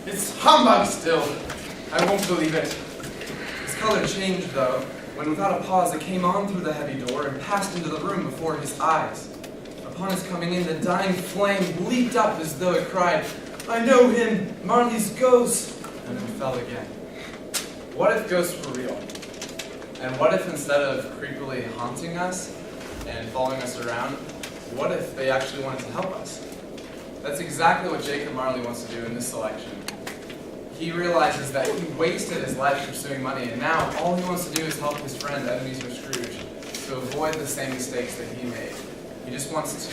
It's humbug still. I won't believe it. His color changed, though, when without a pause it came on through the heavy door and passed into the room before his eyes. Upon his coming in, the dying flame leaped up as though it cried, "I know him, Marley's ghost," and then fell again. What if ghosts were real? And what if instead of creepily haunting us and following us around, what if they actually wanted to help us? That's exactly what Jacob Marley wants to do in this selection. He realizes that he wasted his life pursuing money, and now all he wants to do is help his friend Ebenezer Scrooge to avoid the same mistakes that he made. He just wants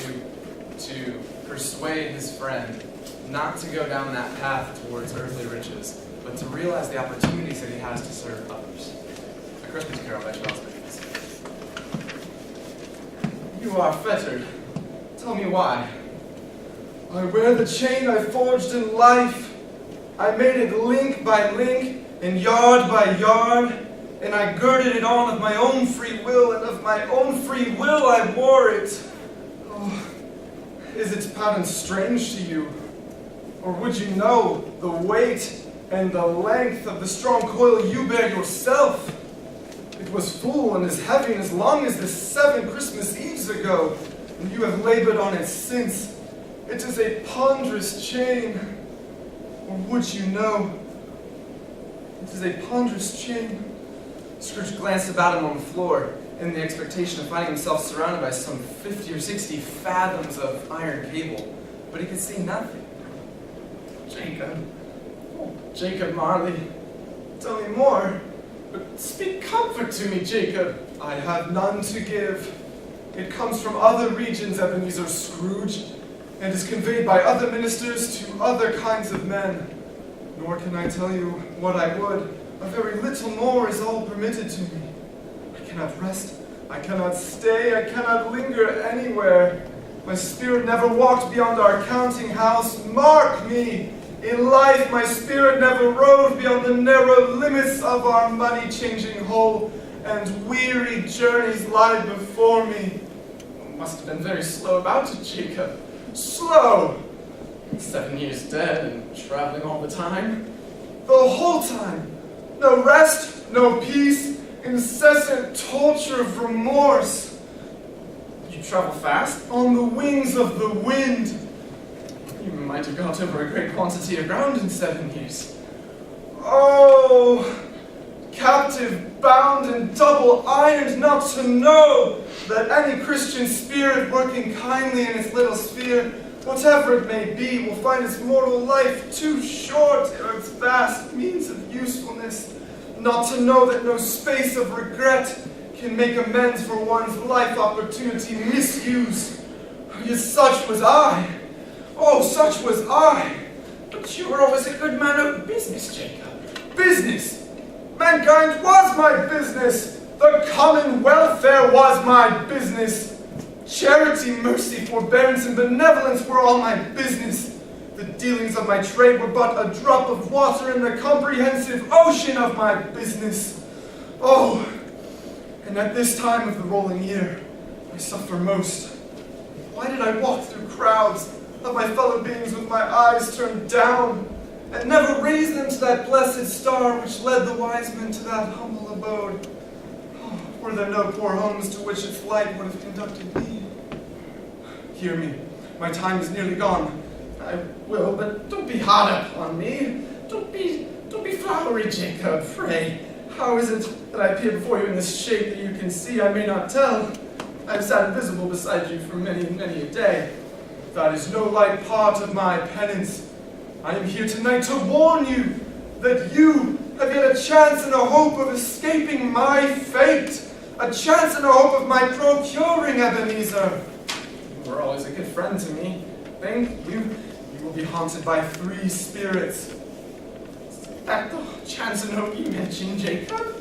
to persuade his friend not to go down that path towards earthly riches, but to realize the opportunities that he has to serve others. A Christmas Carol by Charles Dickens. You are fettered. Tell me why. I wear the chain I forged in life. I made it link by link and yard by yard, and I girded it on of my own free will, and of my own free will I wore it. Oh, is its pattern strange to you? Or would you know the weight and the length of the strong coil you bear yourself? It was full and as heavy and as long as the 7 Christmas Eves ago, and you have labored on it since. It is a ponderous chain. Or would you know? It is a ponderous chain. Scrooge glanced about him on the floor in the expectation of finding himself surrounded by some 50 or 60 fathoms of iron cable, but he could see nothing. Jacob. Oh, Jacob Marley. Tell me more. But speak comfort to me, Jacob. I have none to give. It comes from other regions, Ebenezer Scrooge, and is conveyed by other ministers to other kinds of men. Nor can I tell you what I would. A very little more is all permitted to me. I cannot rest. I cannot stay. I cannot linger anywhere. My spirit never walked beyond our counting house. Mark me! In life, my spirit never roved beyond the narrow limits of our money-changing hole, and weary journeys lie before me. You must have been very slow about it, Jacob. Slow! 7 years dead and traveling all the time? The whole time! No rest, no peace, incessant torture of remorse. You travel fast? On the wings of the wind. You might have got over a great quantity of ground in 7 years. Oh, captive, bound, and double-ironed, not to know that any Christian spirit working kindly in its little sphere, whatever it may be, will find its mortal life too short ere its vast means of usefulness. Not to know that no space of regret can make amends for one's life opportunity misused. Yet such was I. Oh, such was I. But you were always a good man of business, Jacob. Business? Mankind was my business. The common welfare was my business. Charity, mercy, forbearance, and benevolence were all my business. The dealings of my trade were but a drop of water in the comprehensive ocean of my business. Oh, and at this time of the rolling year, I suffer most. Why did I walk through crowds of my fellow beings with my eyes turned down, and never raise them to that blessed star which led the wise men to that humble abode? Oh, were there no poor homes to which its light would have conducted me? Hear me, my time is nearly gone. I will, but don't be hard up on me. Don't be flowery, Jacob, pray. How is it that I appear before you in this shape that you can see I may not tell? I have sat invisible beside you for many, many a day. That is no light part of my penance. I am here tonight to warn you that you have yet a chance and a hope of escaping my fate. A chance and a hope of my procuring Ebenezer. You were always a good friend to me. Think you will be haunted by 3 spirits. Is that the chance and hope you mentioned, Jacob?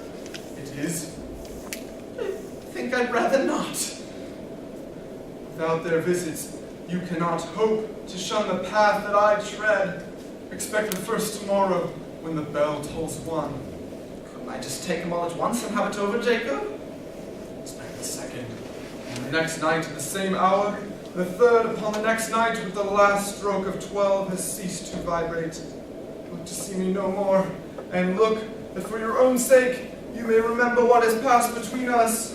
It is. I think I'd rather not. Without their visits, you cannot hope to shun the path that I tread. Expect the first tomorrow when the bell tolls 1. Couldn't I just take them all at once and have it over, Jacob? Expect the second. And the next night at the same hour, the third upon the next night with the last stroke of 12 has ceased to vibrate. Look to see me no more, and look that for your own sake you may remember what has passed between us.